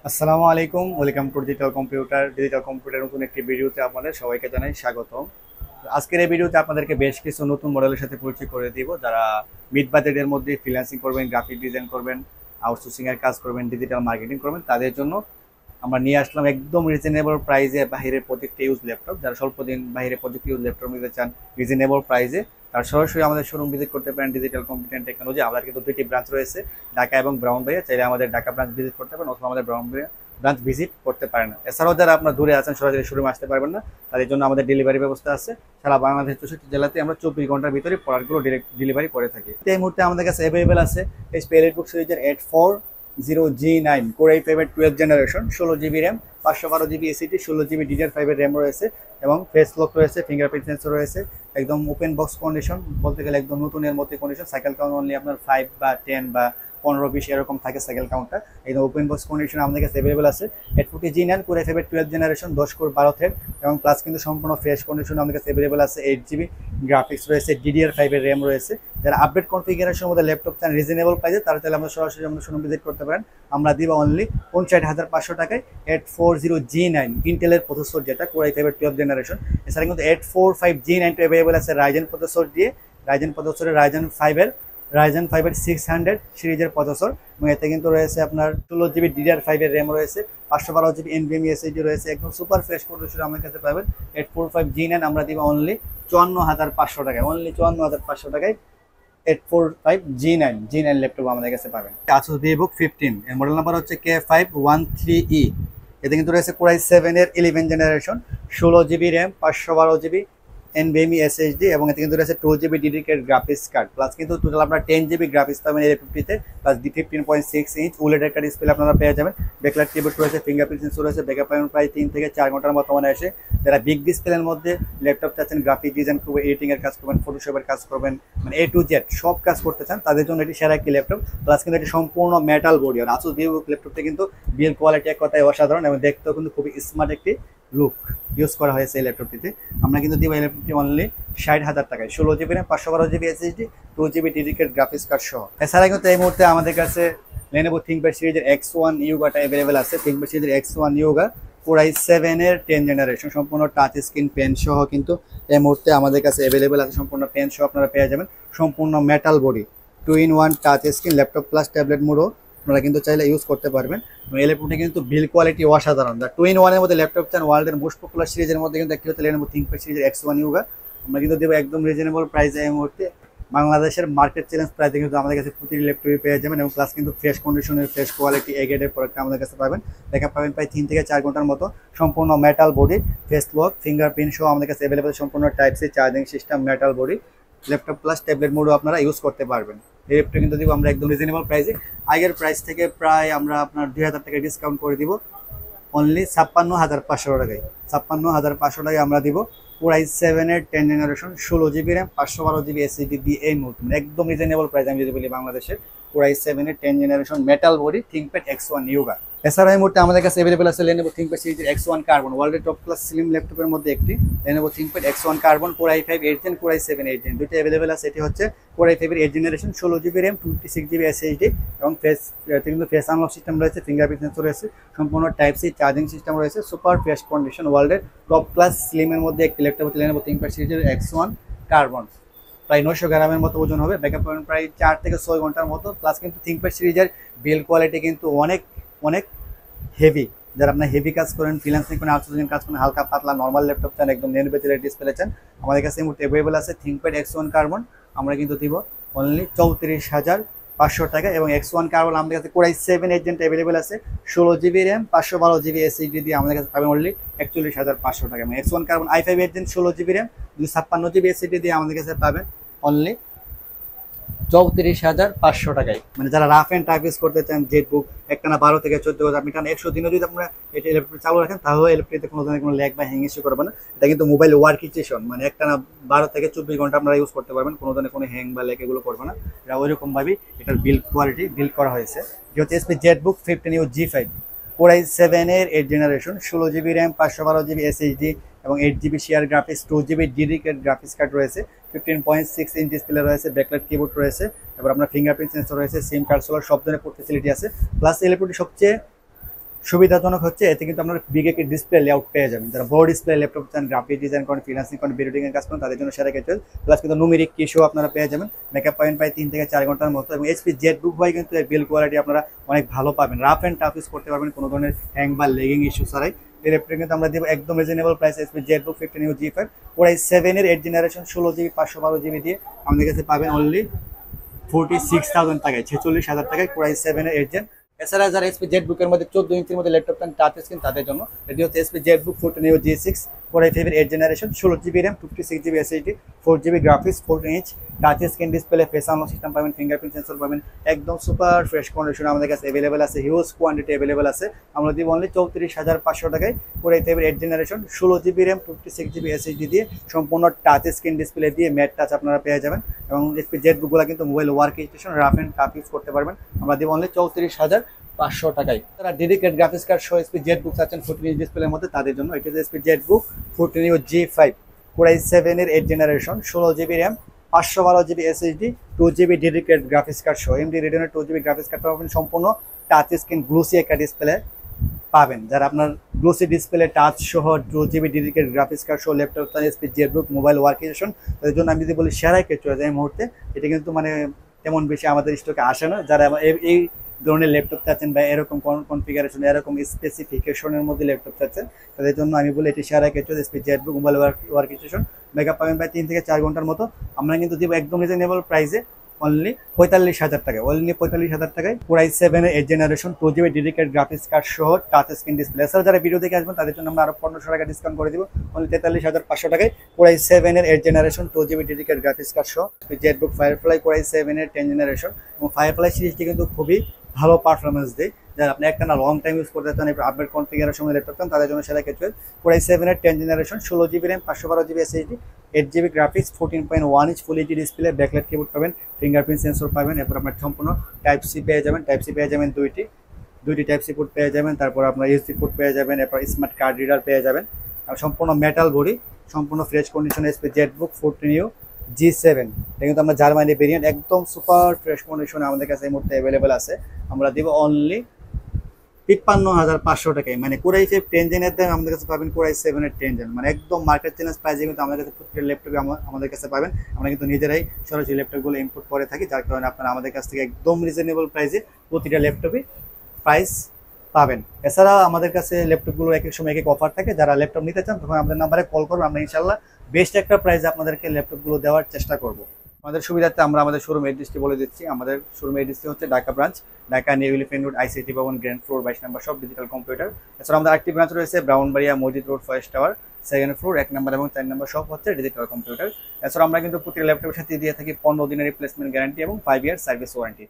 আসসালামু আলাইকুম, welcome to digital computer নতুন একটি ভিডিওতে আপনাদের সবাইকে জানাই স্বাগত। আজকের এই ভিডিওতে আপনাদেরকে বেশ কিছু নতুন মডেলের সাথে পরিচয় করে দিব, যারা মিড বাজেটের মধ্যে ফ্রিল্যান্সিং করবেন, গ্রাফিক ডিজাইন করবেন, আউটসোর্সিং এর কাজ করবেন, ডিজিটাল মার্কেটিং করবেন, তাদের জন্য আমরা নিয়ে আসলাম একদম রিজনেবল প্রাইসে বাহিরের প্রজেক্ট ইউজ ল্যাপটপ। যারা স্বল্প দিন বাইরে প্রজেক্ট ইউজ ল্যাপটপ নিতে চান রিজনেবল প্রাইসে, তার সরাসরি আমাদের শোরুম ভিজিট করতে পারেন ডিজিটাল কম্পিউটার টেকনোলজি। আমাদের কিন্তু দুইটি ব্রাঞ্চ রয়েছে, ঢাকা এবং ব্রাউনবাড়িয়া। চাইলে আমাদের ঢাকা ব্রাঞ্চ ভিজিট করতে পারেন অথবা আমাদের ব্রাউনবাড়িয়া ব্রাঞ্চ ভিজিট করতে পারেন। এছাড়াও যারা আপনার দূরে আছেন, সরাসরি শোরুমে আসতে পারবেন না, তাদের জন্য আমাদের ডেলিভারি ব্যবস্থা আছে। সারা বাংলাদেশ 64 জেলাতে আমরা 24 ঘন্টার ভিতরে প্রোডাক্টগুলো ডিরেক্ট ডেলিভারি করে থাকি। এই মুহূর্তে আমাদের কাছে অ্যাভেলেবেল আছে এইচপি এলিটবুক সিরিজের 840G9 কোর i5 এর 12th generation, 16GB RAM, 512GB SSD, 16GB DDR5 এর র্যাম রয়েছে এবং ফেস লক রয়েছে, ফিঙ্গারপ্রিন্ট সেন্সর রয়েছে। একদম ওপেন বক্স কন্ডিশন, বলতে গেলে একদম নতুনের মতো কন্ডিশন। সাইকেল কাউন্ট অনলি আপনার 5 বা 10 বা 15-20 এরকম থাকে সাইকেল কাউন্টটা। একদম ওপেন বক্স কন্ডিশন আমাদের কাছে অ্যাভেলেবেল আছে। 840G9 কোর i5 এর 12th জেনারেশন, 10 কোর 12 থ্রেড এবং প্লাস কিন্তু সম্পূর্ণ ফ্রেশ কন্ডিশন আমাদের কাছে অ্যাভেলেবেল আছে। 8GB গ্রাফিক্স রয়েছে, DDR5 এর র্যাম রয়েছে। যারা আপডেট কনফিগারেশনের মধ্যে ল্যাপটপ চান রিজনেবল প্রাইসে, তারা চাইলে আমরা সরাসরি আমাদের শোরুম ভিজিট করতে পারেন। আমরা দিব অনলি ৫৯,৫০০ টাকায় 840G9 ইন্টেলের প্রসেসর, যেটা কোর i5 এর 12th জেনারেশন। এছাড়া কিন্তু 845G9 অ্যাভেলেবেল আছে রাইজেন প্রসেসর দিয়ে। রাইজেন প্রসেসরের রাইজেন 5 এর 600 সিরিজের প্রসেসর এবং এতে কিন্তু রয়েছে আপনার 16GB DDR5 এর র্যাম রয়েছে, 512GB NVMe SSD রয়েছে। একদম সুপার ফ্রেশ কন্ডিশনে আমার কাছে পাবেন। 845G9 আমরা দিব অনলি ৫৪,৫০০ টাকায়, অনলি ৫৪,৫০০ টাকায় 845G9 ল্যাপটপ আমাদের কাছে পাবেন। Asus VivoBook 15 এর মডেল নাম্বার হচ্ছে K513E। এতে কিন্তু রয়েছে কোর i7 এর 11th generation, 16GB RAM, 512GB NVMe SSD এবং এতে কিন্তু রয়েছে 2GB dedicated graphics card. Plus কিন্তু টোটাল আপনারা 10GB গ্রাফিক্স পাবেন এই ল্যাপটপটিতে। প্লাস 15.6 ইঞ্চ OLED একটা ডিসপ্লে আপনারা পেয়ে যাবেন। ব্যাকলাইট কিবোর্ড রয়েছে, ফিঙ্গারপ্রিন্ট সেন্সর রয়েছে। ব্যাকআপ পাবেন প্রায় 3 থেকে 4 ঘন্টার মতো মানে আসে। যারা বিগ ডিসপ্লের মধ্যে ল্যাপটপ চাচ্ছেন, গ্রাফিক ডিজাইন করবেন, এডিটিং এর কাজ করবেন, ফটোশপের কাজ করবেন, মানে A to Z সব কাজ করতে চান, তাদের জন্য এটি সেরা একটি ল্যাপটপ। প্লাস কিন্তু এটি সম্পূর্ণ মেটাল বডি। আর Asus VivoBook ল্যাপটপটা কিন্তু বিল্ড কোয়ালিটি এক কথায় অসাধারণ এবং দেখতেও কিন্তু খুবই স্মার্ট একটি লুক ইউজ করা হয়েছে এই ল্যাপটপটিতে। আমরা কিন্তু দিব এই ল্যাপটপটি অনলি ৬০,০০০ টাকায়, 16GB RAM, 512GB SSD, 2GB dedicated graphics card সহ। এছাড়া কিন্তু এই মুহূর্তে আমাদের কাছে Lenovo ThinkPad সিরিজের X1 Yogaটা অ্যাভেলেবেল আছে। ThinkPad সিরিজের X1 Yoga কোর i7 এর 10th জেনারেশন, সম্পূর্ণ টাচ স্ক্রিন পেন সহ কিন্তু এই মুহূর্তে আমাদের কাছে অ্যাভেলেবেল আছে। সম্পূর্ণ পেন সহ আপনারা পেয়ে যাবেন। সম্পূর্ণ metal body, 2-in-1 touch screen, laptop plus tablet মোডও আপনারা কিন্তু চাইলে ইউজ করতে পারবেন। এই ল্যাপটপটি কিন্তু বিল্ড কোয়ালিটি অসাধারণ। 2-in-1 এর মধ্যে ল্যাপটপ চান, ওয়ার্ল্ডের মোস্ট পপুলার সিরিজের মধ্যে কিন্তু একটি হচ্ছে Lenovo ThinkPad সিরিজের X1 Yoga। আমরা কিন্তু দেবো একদম রিজনেবল প্রাইসে। এই মুহূর্তে বাংলাদেশের মার্কেট চ্যালেঞ্জ প্রাইসে কিন্তু আমাদের কাছে প্রতিটি ল্যাপটপে পেয়ে যাবেন এবং প্লাস কিন্তু ফ্রেশ কন্ডিশনের, ফ্রেশ কোয়ালিটি এ গ্রেডের প্রোডাক্ট আমাদের কাছে পাবেন। দেখা পাবেন প্রায় 3 থেকে 4 ঘন্টার মতো। সম্পূর্ণ মেটাল বডি, ফেস লক, ফিঙ্গারপ্রিন্ট সহ আমাদের কাছে অ্যাভেলেবেল। সম্পূর্ণ type C charging system, metal body, laptop plus tablet মোডও আপনারা ইউজ করতে পারবেন। এই ল্যাপটপ কিন্তু দিব আমরা একদম রিজনেবল প্রাইসে। আগের প্রাইস থেকে প্রায় আমরা আপনার 2,000 টাকা ডিসকাউন্ট করে দিব অনলি ৫৬,৫০০ টাকায়। ৫৬,৫০০ টাকায় আমরা দিব কোর i7 এর 10th generation, 16GB RAM, 512GB SSD দিয়ে এই মুহূর্তে একদম রিজনেবল প্রাইস আমি যদি বলি বাংলাদেশের কোর i7 এর 10th generation metal body ThinkPad X1 Yoga। এছাড়া এই মুহূর্তে আমাদের কাছে অ্যাভেলেবেল আছে Lenovo ThinkPad সিরিজের X1 Carbon, ওয়ার্ল্ডের টপ ক্লাস স্লিম ল্যাপটপের মধ্যে একটি। Lenovo ThinkPad X1 Carbon core i5 8 Gen, core i7 8 Gen দুইটা অ্যাভেলেবেল আছে। এটি হচ্ছে কোর i5 এর 8th generation, 16GB RAM, 26GB SSD এবং কিন্তু ফেস আনলক সিস্টেম রয়েছে, ফিঙ্গারপ্রিন্ট সেন্সর রয়েছে, সম্পূর্ণ টাইপ সি চার্জিং সিস্টেম রয়েছে। সুপার ফ্রেশ কন্ডিশন, ওয়ার্ল্ডের টপ ক্লাস স্লিমের মধ্যে একটি ল্যাপটপ হচ্ছে Lenovo ThinkPad সিরিজের X1 Carbon। প্রায় 900 গ্রামের মতো ওজন হবে। ব্যাকআপ পাবেন প্রায় 4 থেকে 6 ঘন্টার মতো। প্লাস কিন্তু ThinkPad সিরিজের বিল্ড কোয়ালিটি কিন্তু অনেক অনেক হেভি। যারা আপনার হেভি কাজ করেন, ফ্রিল্যান্সিং করেন, আউটসোর্সিং কাজ করেন, হালকা পাতলা নর্মাল ল্যাপটপ চান, একদম নেনবেচের ডিসপ্লে চান, আমাদের কাছে এই মুহূর্তে অ্যাভেলেবেল আছে ThinkPad X1 Carbon। আমরা কিন্তু দিব অনলি ৩৪,৫০০ টাকা এবং X1 Carbon আমাদের কাছে কোর i7 8 Gen অ্যাভেলেবেল আছে, 16GB র্যাম, 512GB SSD দিয়ে আমাদের কাছে পাবেন অনলি ৪১,৫০০ টাকা। এবং X1 Carbon i5 8 Gen 16GB RAM, 256GB SSD দিয়ে আমাদের কাছে পাবেন অনলি ৩৪,৫০০ টাকায়। মানে যারা রাফ অ্যান্ড টাইপ ইউজ করতে চান, জেটবুক একটানা 12 থেকে 14 ঘন্টা আপনি টানা 100 দিনও যদি আপনারা এটা ল্যাপটপ চালু রাখেন, তাহলে ল্যাপটপে কোনো ধরনের কোনো ল্যাগ বা হ্যাং ইস্যু করবে না। এটা কিন্তু মোবাইল ওয়ার্ক স্টেশন, মানে একটানা 12 থেকে 24 ঘন্টা আপনারা ইউজ করতে পারবেন, কোনো ধরনের কোনো হ্যাং বা ল্যাগ এগুলো করবে না। এটা ওইরকমভাবেই এটার বিল্ড কোয়ালিটি বিল্ড করা হয়েছে। যে হচ্ছে SP Jetbook 15U G5 core i7 এর 8 generation, 16GB RAM, 512GB SSD এবং 8GB share graphics, 2GB dedicated graphics card রয়েছে, 15.6 ইঞ্চ ডিসপ্লে রয়েছে, ব্যাকলাইট কিবোর্ড রয়েছে, এবার আপনার ফিঙ্গারপ্রিন্ট সেন্সর রয়েছে, সিম কার্ড সোলার সব ধরনের পোর্ট ফ্যাসিলিটি আছে। প্লাস এই ল্যাপটপটি সবচেয়ে সুবিধাজনক হচ্ছে এতে কিন্তু আপনার বিগ একটি ডিসপ্লে লেআউট পেয়ে যাবেন। যারা বড় ডিসপ্লে ল্যাপটপ চান, গ্রাফিক ডিজাইন করেন, ফ্রিল্যান্সিং করেন, ভিডিও এর কাজ করেন, তাদের জন্য সেরা কিছু। প্লাস কিন্তু নুমেরিক কিশো আপনারা পেয়ে যাবেন। ব্যাকআপ পয়েন্ট প্রায় 3 থেকে 4 ঘন্টার মতো, এবং এইচপি জেটবুক ভাই কিন্তু এর বিল্ড কোয়ালিটি আপনারা অনেক ভালো পাবেন। রাফ অ্যান্ড টাফ ইউজ করতে পারবেন কোনো ধরনের হ্যাং বা লেগিং ইস্যু ছাড়াই। এই ল্যাপটপ কিন্তু আমরা দেবো একদম reasonable price. HP Jetbook 15 G5 Core i7 এর 8 জেনারেশন 16 GB 512 GB দিয়ে আমাদের কাছে পাবেন অনলি 46,000 টাকায়, 46,000 টাকায় Core i7 এর 8 জেন। এছাড়া যারা এইচপি জেটবুকের মধ্যে 14 ইঞ্চির মধ্যে ল্যাপটপ চান টাচ স্ক্রিন, তাদের জন্য এটি হচ্ছে HP Jetbook 14 G6 Core i5 এর 8 generation 16 GB RAM 56 GB SSD 4 GB graphics 14 inch touch screen display, face unlock system পাবেন, ফিঙ্গারপ্রিন্ট সেন্সর পাবেন। একদম সুপার ফ্রেশ কন্ডিশন আমাদের কাছে অ্যাভেলেবেল আছে, হিউজ কোয়ান্টিটি অ্যাভেলেবেল আছে। আমরা দিব অনলি 34,500 টাকায় Core i5 এর 8 generation 16 GB RAM 56 GB SSD দিয়ে সম্পূর্ণ টাচ স্ক্রিন ডিসপ্লে দিয়ে ম্যাট টাচ আপনারা পেয়ে যাবেন। এবং এইচপি জেটবুকগুলো কিন্তু mobile work station rough and tough use করতে পারবেন। আমরা দিব অনলি 34,500 টাকায়। যারা ডেডিকেটেড গ্রাফিক্স কার্ড সহ এইচপি জেটবুক চাচ্ছেন 14 ইঞ্চ ডিসপ্লের মধ্যে, তাদের জন্য এটি হচ্ছে HP Jetbook 14 G5 Core i7 এর 8 generation 16 GB RAM 512 GB SSD 2 GB dedicated graphics card সহ AMD Radeon 2 GB graphics card পাবেন। সম্পূর্ণ টাচ স্ক্রিন গ্লোসি একটা ডিসপ্লে পাবেন। যারা আপনার গ্লোসি ডিসপ্লে টাচ সহ 2 GB ডেডিকেটেড গ্রাফিক্স কার্ড সহ ল্যাপটপ চান HP Jetbook mobile work station, তাদের জন্য আমি যদি বলি সেরাই কিছু আছে এই মুহূর্তে। এটা কিন্তু মানে তেমন বেশি আমাদের স্টকে আসে না। যারা এই ধরনের ল্যাপটপ চাচ্ছেন বা এরকম কনফিগারেশন, এরকম স্পেসিফিকেশনের মধ্যে ল্যাপটপ চাচ্ছেন, তাদের জন্য আমি বলি এটি সেরা কিছু HP Jetbook mobile work station. Backup পাবেন প্রায় 3 থেকে 4 ঘন্টার মতো। আমরা কিন্তু দিব একদম রিজনেবল প্রাইসে অনলি 45,000 টাকায়, অনলি 45,000 টাকায় Core i7 এর 8 generation 2 GB dedicated graphics card সহ টাচ স্ক্রিন ডিসপ্লে। এছাড়া যারা ভিডিও দেখে আসবেন তাদের জন্য আমরা আরো 1500 টাকা ডিসকাউন্ট করে দিব, অনলি 43,500 টাকায় Core i7 এর 8 generation 2 GB dedicated graphics card সহ জেটবুক ফায়ারফ্লাই Core i7 এর 10 জেনারেশন। এবং ফায়ারফ্লাই সিরিজটি কিন্তু খুবই ভালো পারফরমেন্স দেয়। যারা আপনি একটা না লং টাইম ইউজ করতে চান, আপডেট কনফিগারেশন ল্যাপটপ চান, তাদের জন্য সেরা কিছু। Core i7 এর 10 generation 16 GB RAM 512 GB SSD 8 GB graphics 14.1 inch full HD display, backlight keyboard পাবেন, ফিঙ্গারপ্রিন্ট সেন্সর পাবেন। এরপর আপনার সম্পূর্ণ টাইপ সি পেয়ে যাবেন, দুইটি টাইপ সি পোর্ট পেয়ে যাবেন। তারপর আপনার ইউএসবি পোর্ট পেয়ে যাবেন, এরপর স্মার্ট কার্ড রিডার পেয়ে যাবেন। আর সম্পূর্ণ মেটাল বডি, সম্পূর্ণ ফ্রেশ কন্ডিশনে এইচপি জেটবুক 14 G7। এটা কিন্তু আমরা জার্মানি ভেরিয়েন্ট, একদম সুপার ফ্রেশ কন্ডিশনে আমাদের কাছে এই মুহূর্তে অ্যাভেলেবেল আছে। আমরা দিব অনলি 53,500 টাকায়। মানে Core i5 10 জেনের দাম আমাদের কাছে পাবেন Core i7 এর 10 জেন, মানে একদম মার্কেট চ্যালেঞ্জ প্রাইসে কিন্তু আমাদের কাছে প্রত্যেকটা ল্যাপটপে আমাদের কাছে পাবেন। আমরা কিন্তু নিজেরাই সরাসরি ল্যাপটপগুলো ইম্পোর্ট করে থাকি, যার কারণে আপনারা আমাদের কাছ থেকে একদম রিজনেবল প্রাইসে প্রতিটা ল্যাপটপে প্রাইস পাবেন। এছাড়া আমাদের কাছে ল্যাপটপগুলো এক এক সময় এক এক অফার থাকে। যারা ল্যাপটপ নিতে চান তখন আমাদের নাম্বারে কল করুন, আমরা ইনশাল্লাহ বেস্ট একটা প্রাইসে আপনাদেরকে ল্যাপটপগুলো দেওয়ার চেষ্টা করব। আমাদের সুবিধার্থে আমরা আমাদের শোরুম এড্রেসটি বলে দিচ্ছি। আমাদের শোরুম এড্রেসটি হচ্ছে Dhaka branch, Dhaka new elephant road, ICT ভবন, গ্র্যান্ড ফ্লোর 22 নম্বর শপ, ডিজিটাল কম্পিউটার। এছাড়া আমাদের আরেকটি ব্রাঞ্চ রয়েছে ব্রাউনবাড়িয়া মসজিদ road, forest tower, 2nd floor, 1 নম্বর এবং 4 নম্বর শপ হচ্ছে ডিজিটাল কম্পিউটার। এছাড়া আমরা কিন্তু প্রতি ল্যাপটপের সাথে দিয়ে থাকি 15 দিনের রিপ্লেসমেন্ট গ্যারান্টি এবং 5 ইয়ার সার্ভিস ওয়ারেন্টি।